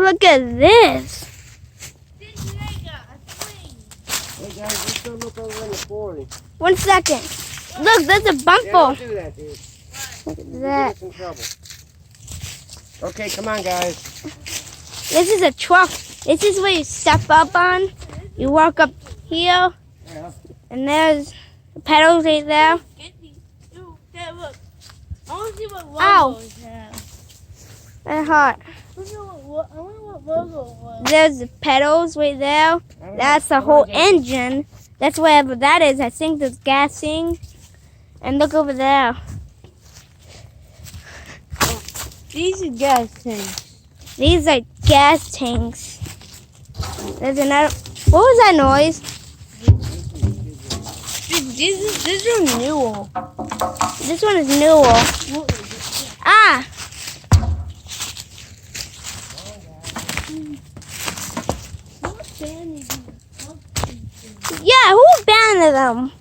look at this. This is like a swing. Hey guys, let's go look over in the forest. 1 second. Look, there's a Yeah, bumper. don't do that, dude. Look at You'll that. get us in trouble. Okay, come on, guys. This is a truck. This is where you step up on. You walk up here, Yeah. and there's the pedals right there. Get these. Dude, Dad, look. I want to see what Ow. logos have. That's hot. I wonder what logo was. There's the pedals right there. I don't know. That's the Come whole on, Jason. engine. That's wherever that is. I think there's gassing. And look over there. These are gas tanks. These are gas tanks. There's another. What was that noise? These are new. This one is newer. Ah! Yeah, who abandoned them?